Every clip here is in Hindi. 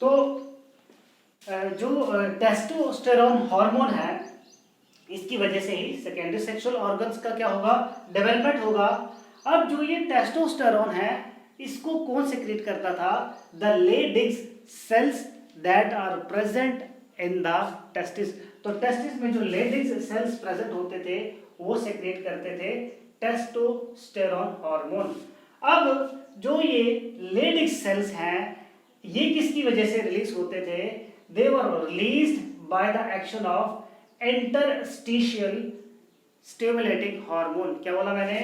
तो जो टेस्टोस्टेरोन हार्मोन है, इसकी वजह से ही सेकेंडरी सेक्सुअल ऑर्गन्स का क्या होगा, डेवलपमेंट होगा। अब जो ये टेस्टोस्टेरोन है, इसको कौन सेक्रेट करता था? The Leydig cells that are present in the testis. तो टेस्टिस में जो लेडिग्स सेल्स प्रेजेंट होते थे वो सेक्रेट करते थे टेस्टोस्टेरोन हार्मोन। अब जो ये लेडिग्स सेल्स हैं, ये किसकी वजह से रिलीज होते थे? They were released by the action of interstitial stimulating hormone. क्या बोला मैंने?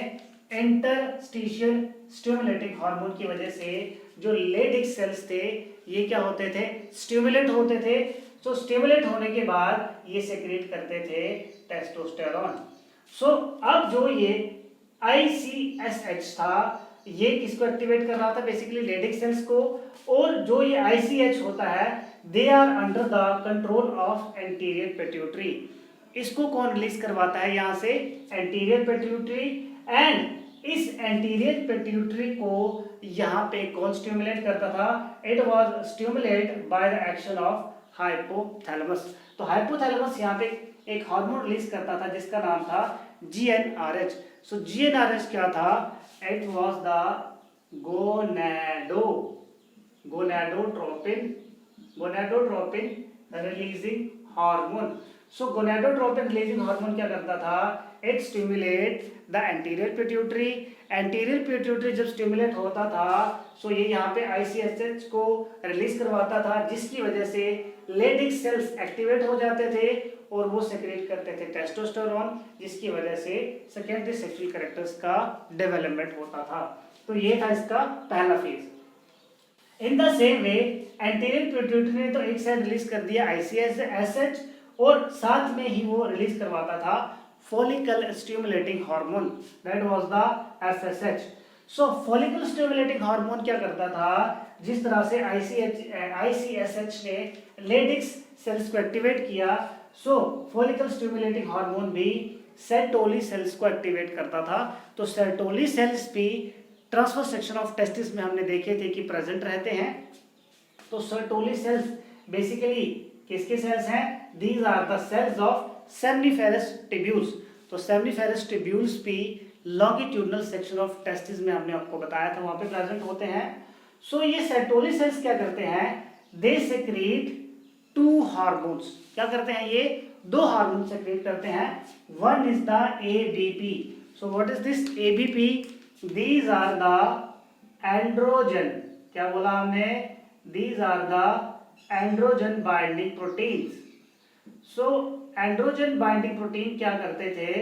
इंटरस्टिशियल स्टिमुलेटिंग हार्मोन की वजह से जो लेडिग सेल्स थे ये क्या होते थे? स्टिमुलेट होते थे। तो स्टिमुलेट होने के बाद ये सेक्रेट करते थे टेस्टोस्टेरोन। सो अब जो ये ICSH था, ये किसको एक्टिवेट कर रहा था? बेसिकली लेडिग सेल्स को। और जो ये ICH होता है, they are under the control of anterior pituitary. इसको कौन रिलीज करवाता है यहां से? Anterior pituitary. एंड इस एंटीरियर पिट्यूटरी को यहां पे कौन स्टिमुलेट करता था? It was stimulate by the action of hypothalamus. तो हाइपोथैलेमस यहां पे एक हार्मोन रिलीज करता था जिसका नाम था GnRH। सो GnRH क्या था? It was the gonadotropin releasing hormone. So gonadotropin releasing hormone क्या करता था? It stimulate the anterior pituitary. Anterior pituitary जब स्टिमुलेट होता था, सो ये यहाँ पे ICSH को रिलीज करवाता था, जिसकी वजह से लेडिग सेल्स एक्टिवेट हो जाते थे और वो सेक्रेट करते थे टेस्टोस्टेरोन, जिसकी वजह से सेकेंडरी सेक्सुअल कैरेक्टर्स का डेवलपमेंट होता था। तो ये था इसका पहला phase. In the same way anterior pituitary ने तो एक साइड रिलीज कर दिया ICSH, और साथ में ही वो रिलीज करवाता था follicle stimulating hormone, that was the FSH। So follicle stimulating hormone क्या करता था? जिस तरह से ICSH ने लेडिग्स सेल्स को एक्टिवेट किया, सो फॉलिकल स्टिमुलेटिंग हार्मोन भी सेर्टोली सेल्स को एक्टिवेट करता था। तो सेर्टोली सेल्स भी ट्रांसवर्स सेक्शन ऑफ टेस्टिस में हमने देखे थे कि प्रेजेंट रहते हैं। तो सेर्टोली सेल्स बेसिकली किसके सेल्स हैं? These are the cells of seminiferous tubules. तो सेमनीफेरस टिब्यूल्स भी लॉन्गिट्यूडनल सेक्शन ऑफ टेस्टिस में हमने आपको बताया था, वहां पे प्रेजेंट होते हैं। सो ये सेर्टोली सेल्स क्या करते हैं? They secrete 2 hormones. क्या करते हैं? ये 2 हार्मोन सेक्रेट करते हैं। One is the ABP। So what is this ABP? These are the androgen. क्या बोला हमने? These are the androgen binding proteins. So androgen binding protein क्या करते थे?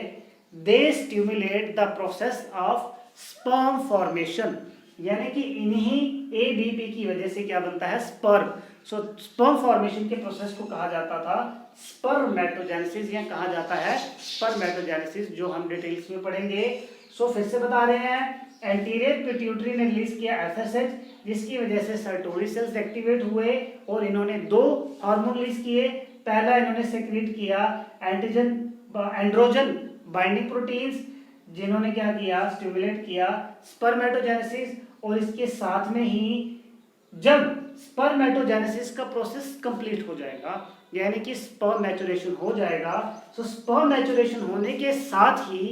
They stimulate the process of sperm formation. यानी कि इन्हीं ABP की वजह से क्या बनता है? स्पर्म। सो स्पर्म फॉर्मेशन के प्रोसेस को कहा जाता था स्पर्मेटोजेनेसिस, या कहा जाता है स्पर्मेटोजेनेसिस, जो हम डिटेल्स में पढ़ेंगे। सो फिर से बता रहे हैं, एंटीरियर पिट्यूटरी ने रिलीज किया FSH, जिसकी वजह से सर्टोरी सेल्स एक्टिवेट हुए और इन्होंने 2 हार्मोन रिलीज किए। पहला इन्होंने सेक्रेट किया एंड्रोजन बाइंडिंग प्रोटीन्स, जिन्होंने क्या किया? स्टिमुलेट किया स्पर्मेटोजेनेसिस। और इसके साथ में ही जब स्पर्मेटोजेनेसिस का प्रोसेस कंप्लीट हो जाएगा, यानी कि स्पर्म मैचुरेशन हो जाएगा, तो स्पर्म मैचुरेशन होने के साथ ही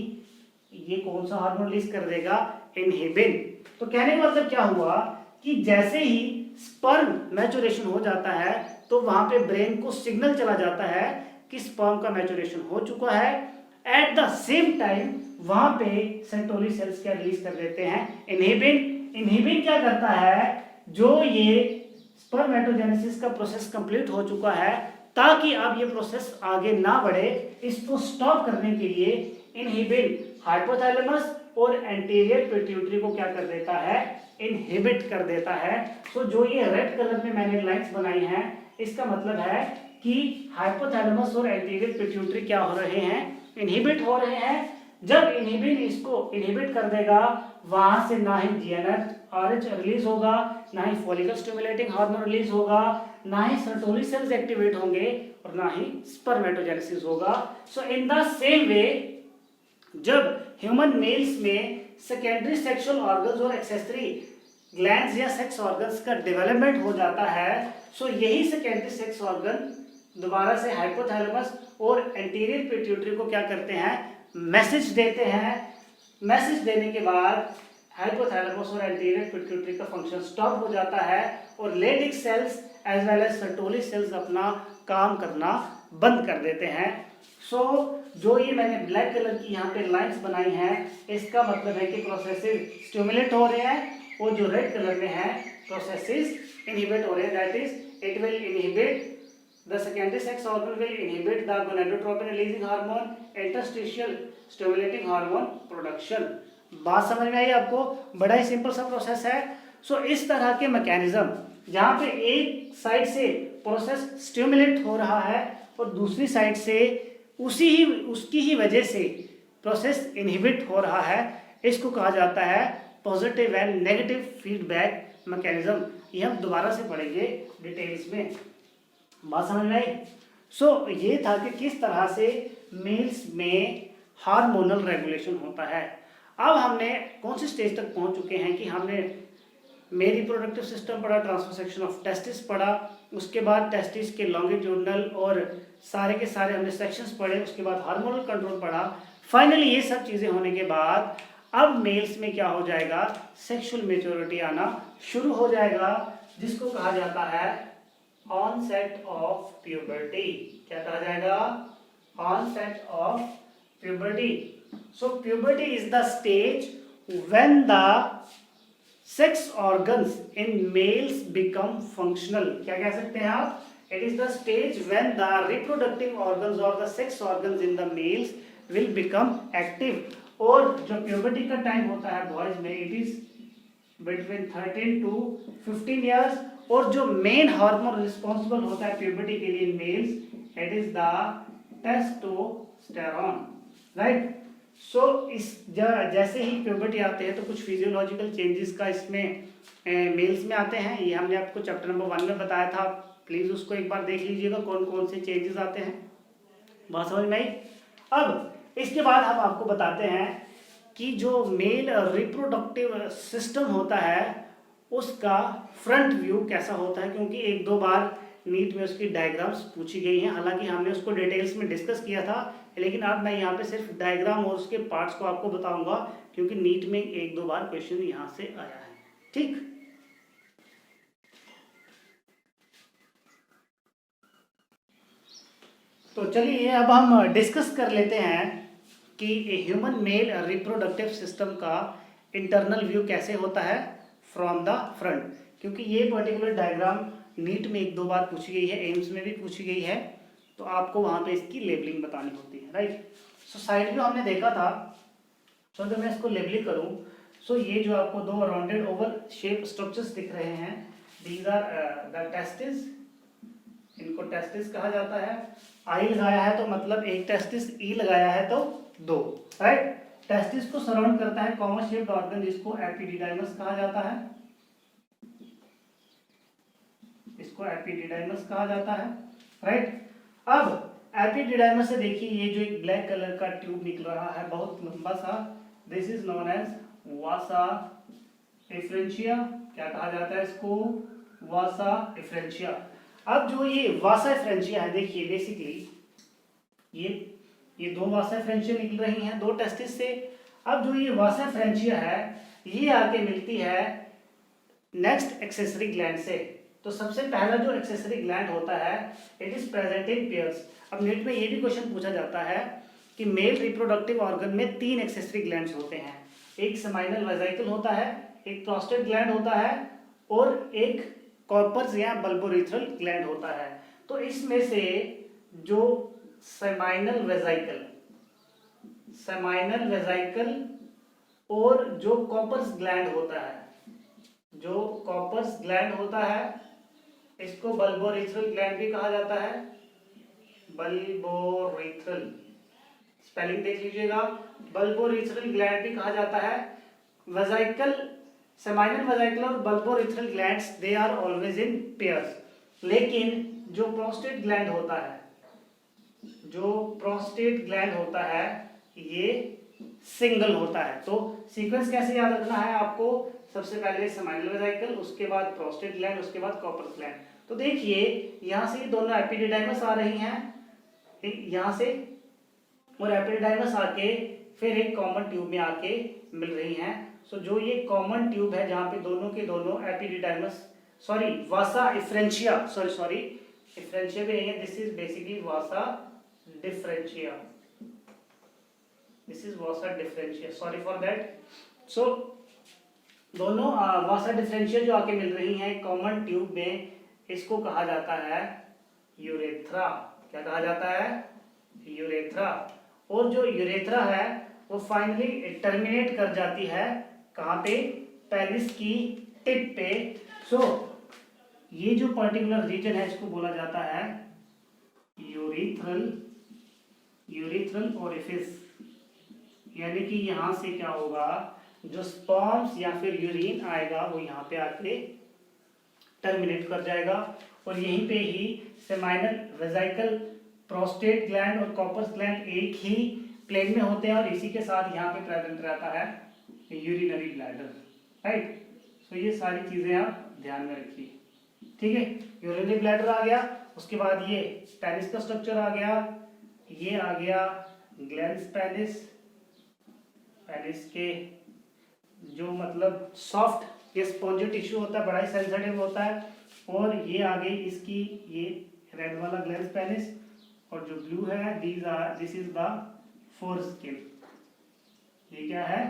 ये कौन सा हार्मोन रिलीज कर देगा? इनहिबिन। तो कहने का मतलब क्या हुआ कि जैसे ही स्पर्म मैचुरेशन हो जाता है तो वहां पे ब्रेन को सिग्नल चला जाता है कि स्पर्म का मैचुरेशन हो चुका है। एट द सेम टाइम वहां पे सेंटोली सेल्स क्या रिलीज कर देते हैं? इनहिबिन। इनहिबिन क्या करता है? जो ये स्पर्मेटोजेनेसिस का प्रोसेस कंप्लीट हो चुका है, ताकि अब ये प्रोसेस आगे ना बढ़े, इसको स्टॉप करने के लिए इनहिबिन हाइपोथैलेमस और एंटीरियर पिट्यूटरी को क्या कर देता है? इनहिबिट कर देता है। तो जो ये रेड कलर में मैंने लाइंस बनाई हैं, इसका मतलब है कि हाइपोथैलेमस और एंटीरियर पिट्यूटरी क्या हो रहे हैं? इनहिबिट हो रहे हैं। जब इनहिबिन इसको इनहिबिट कर देगा, वहां से ना ही GnRH रिलीज होगा, ना ही फॉलिकल स्टिमुलेटिंग हार्मोन रिलीज होगा, ना ही सर्टोली सेल्स एक्टिवेट होंगे, और ना ही स्पर्मेटोजेनेसिस होगा। सो इन द सेम वे जब ह्यूमन मेल्स में सेकेंडरी सेक्सुअल ऑर्गन्स और एक्सेसरी ग्लैंड्स या सेक्स ऑर्गन्स का डेवलपमेंट हो जाता है, सो यही सेकेंडरी सेक्स ऑर्गन दोबारा से हाइपोथैलेमस और एंटीरियर पिट्यूटरी को क्या करते हैं, मैसेज देते हैं। मैसेज देने के बाद हाइपोथैलेमस और एंटीरियर पिट्यूटरी का फंक्शन स्टॉप हो जाता है और Leydig cells as well as Sertoli cells अपना काम करना बंद कर देते हैं। सो जो ये मैंने ब्लैक कलर की यहाँ पे लाइंस बनाई हैं, इसका मतलब है कि प्रोसेसेस स्टिमुलेट हो रहे हैं, और जो रेड कलर में है प्रोसेसेस इनहिबिट हो रहे हैं, that is it will inhibit the secondary sex organ will inhibit the gonadotropin releasing hormone, interstitial stimulating hormone production। बात समझ में आई आपको? बड़ा ही सिंपल सा प्रोसेस है। सो इस तरह के मैकेनिज्म जहाँ पे एक साइड से प्रोसेस स्टिमुलेट हो रहा है और दूसरी साइड से उसकी ही वजह से प्रोसेस इनहिबिट हो रहा है, इसको कहा जाता है positive and negative feedback mechanism. ये हम दोबारा से पढ़ेंगे डिटेल्स में। बात समझ में आई? सो ये था कि किस तरह से मेल्स में हार्मोनल रेगुलेशन होता है। अब हमने कौन सी स्टेज तक पहुंच चुके हैं कि हमने मेल रिप्रोडक्टिव सिस्टम पढ़ा, ट्रांसफर सेक्शन ऑफ टेस्टिस पढ़ा, उसके बाद टेस्टिस के लॉन्गिट्यूडनल और सारे के सारे हमने सेक्शंस पढ़े, उसके बाद हार्मोनल कंट्रोल पढ़ा। फाइनली ये सब चीज़ें होने के बाद अब मेल्स में क्या हो जाएगा, सेक्सुअल मैच्योरिटी आना शुरू हो जाएगा, जिसको कहा जाता है onset of puberty। क्या कहा जाएगा? onset of puberty। so puberty is the stage when the sex organs in males become functional। क्या कह सकते हैं आप? it is the stage when the reproductive organs or the sex organs in the males will become active। और जो puberty का टाइम होता है बॉयज में, it is between 13 to 15 years। और जो मेन हार्मोन रिस्पॉन्सिबल होता है प्यूबर्टी के लिए males, it is the testosterone, right. So इस जैसे ही प्यूबर्टी आते हैं तो कुछ फिजियोलॉजिकल चेंजेस का इसमें मेल्स में आते हैं। ये हमने आपको चैप्टर नंबर 1 में बताया था, प्लीज उसको एक बार देख लीजिएगा कौन कौन से चेंजेस आते हैं। बात समझ में आई? अब इसके बाद हम आपको बताते हैं कि जो मेल रिप्रोडक्टिव सिस्टम होता है उसका फ्रंट व्यू कैसा होता है, क्योंकि एक दो बार नीट में उसकी डायग्राम्स पूछी गई हैं। हालांकि हमने उसको डिटेल्स में डिस्कस किया था, लेकिन अब मैं यहाँ पे सिर्फ डायग्राम और उसके पार्ट्स को आपको बताऊंगा, क्योंकि नीट में एक दो बार क्वेश्चन यहाँ से आया है। ठीक, तो चलिए अब हम डिस्कस कर लेते हैं कि ह्यूमन मेल रिप्रोडक्टिव सिस्टम का इंटरनल व्यू कैसे होता है फ्रॉम द फ्रंट, क्योंकि ये पर्टिकुलर डायग्राम नीट में एक दो बार पूछी गई है, एम्स में भी पूछी गई है, तो आपको वहाँ पे इसकी लेबलिंग बतानी होती है, राइट। सो साइड व्यू हमने देखा था। सो अगर मैं इसको लेबलिंग करूँ, सो ये जो आपको दो राउंडेड ओवल शेप स्ट्रक्चर्स दिख रहे हैं, दीज आर द टेस्टिस, इनको टेस्टिस कहा जाता है। आई लगाया है तो मतलब एक टेस्टिस, ई लगाया है तो दो, राइट। टेस्टिस को सराउंड करता है कॉमन शेप्ड ऑर्गन, जिसको एपिडिडाइमस कहा जाता है, इसको एपिडिडाइमस कहा जाता है, राइट। अब एपिडिडाइमस से देखिए ये जो एक ब्लैक कलर का ट्यूब निकल रहा है बहुत लंबा सा, this is known as vasa efferentia. क्या कहा जाता है इसको? Vasa efferentia. अब जो ये वासा एफ्रेंशिया है, देखिए बेसिकली ये दो वासा फ्रेंचिया निकल रही हैं दो टेस्टिस से। अब जो ये वासा फ्रेंचिया है ये आके मिलती है नेक्स्ट एक्सेसरी ग्लैंड से। तो सबसे पहला जो एक्सेसरी ग्लैंड होता है it is present in pairs. अब नीट में ये भी क्वेश्चन पूछा जाता है कि मेल रिप्रोडक्टिव ऑर्गन में 3 एक्सेसरी ग्लैंड्स होते हैं, एक सेमाइनल वेसिकल होता है, एक प्रोस्टेट ग्लैंड होता है और एक कॉर्पस या बल्बोरेथ्रल ग्लैंड होता है। तो इसमें से जो सेमाइनल वेसिकल और जो कॉर्पस ग्लैंड होता है, इसको बल्बोरेथ्रल ग्लैंड भी कहा जाता है। बल्बोरेथ्रल स्पेलिंग देख लीजिएगा, बल्बोरेथ्रल ग्लैंड भी कहा जाता है। वेसिकल, सेमाइनल वेसिकल और bulbourethral glands they are always in pairs. लेकिन जो प्रोस्टेट ग्लैंड होता है ये सिंगल होता है। तो सीक्वेंस कैसे याद रखना है आपको? सबसे पहले सेमाइनल वेसिकल, उसके बाद प्रोस्टेट ग्लैंड, उसके बाद कॉर्पस ग्लैंड। तो देखिए यहाँ से दोनों एपिडिडाइमस आ रही हैं, यहाँ से, और एपिडिडाइमस आके फिर एक कॉमन ट्यूब में आके मिल रही हैं। सो जो ये कॉमन ट्यूब है जहाँ पे दोनों के दोनों epididymis, sorry vasa efferentia, sorry efferentia भी नहीं है, this is basically vasa deferentia, this is vasa deferentia, sorry for that. So दोनों वासा डिफरेंशिया जो आके मिल रही हैं कॉमन ट्यूब में, इसको कहा जाता है यूरेथ्रा। क्या कहा जाता है? यूरेथ्रा। और जो यूरेथ्रा है वो फाइनली टर्मिनेट कर जाती है कहाँ पे? पेनिस की टिप पे। सो ये जो पर्टिकुलर रीजन है इसको बोला जाता है यूरिथ्रल ओरिफिस, यानी कि यहाँ से क्या होगा, जो स्पर्म्स या फिर यूरिन आएगा वो यहाँ पे आके टर्मिनेट कर जाएगा, और यहीं पे ही सेमाइनल वेसिकल, प्रोस्टेट ग्लैंड और कॉर्पस ग्लैंड एक ही प्लेन में होते हैं, और इसी के साथ यहाँ पे प्रेजेंट रहता है यूरिनरी ब्लैडर, राइट। सो ये सारी चीजें आप ध्यान में रखिए, ठीक है। यूरिनरी ब्लैडर आ गया, उसके बाद ये पेनिस का स्ट्रक्चर आ गया, ये आ गया ग्लैंड्स पेनिस, पेनिस के जो मतलब सॉफ्ट ये स्पॉन्जी टिश्यू होता है, बड़ा ही सेंसिटिव होता है, और ये आ गई इसकी ये रेड वाला ग्लैंड्स पेनिस, और जो ब्लू है this is the four skin, ये क्या है?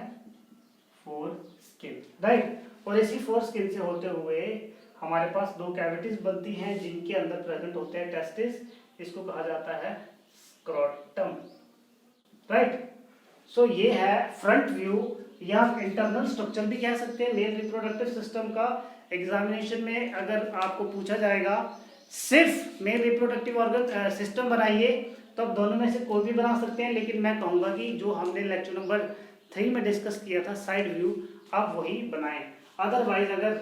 Four skin, right. और इसी फोर स्किन से होते हुए हमारे पास दो कैविटीज बनती हैं जिनके अंदर प्रेजेंट होते हैं टेस्टिस, इसको कहा जाता है स्क्रोटम, राइट। सो ये है फ्रंट व्यू या इंटरनल स्ट्रक्चर भी कह सकते हैं मेल रिप्रोडक्टिव सिस्टम का। एग्जामिनेशन में अगर आपको पूछा जाएगा सिर्फ मेल रिप्रोडक्टिव ऑर्गन सिस्टम बनाइए, तो आप दोनों में से कोई भी बना सकते हैं, लेकिन मैं कहूँगा कि जो हमने लेक्चर नंबर 3 में डिस्कस किया था साइड व्यू, आप वही बनाएं। अदरवाइज अगर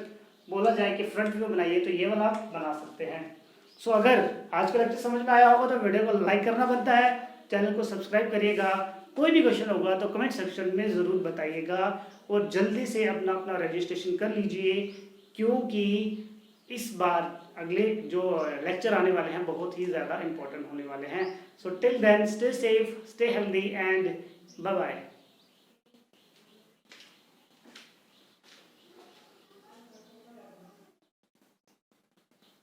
बोला जाए कि फ्रंट व्यू बनाइए तो ये वाला आप बना सकते हैं। सो अगर आज का लेक्चर समझ में आया होगा तो वीडियो को लाइक करना बनता है, चैनल को सब्सक्राइब करिएगा, कोई भी क्वेश्चन होगा तो कमेंट सेक्शन में ज़रूर बताइएगा, और जल्दी से अपना रजिस्ट्रेशन कर लीजिए, क्योंकि इस बार अगले जो लेक्चर आने वाले हैं बहुत ही ज़्यादा इंपॉर्टेंट होने वाले हैं। So till then stay safe, stay healthy and bye bye.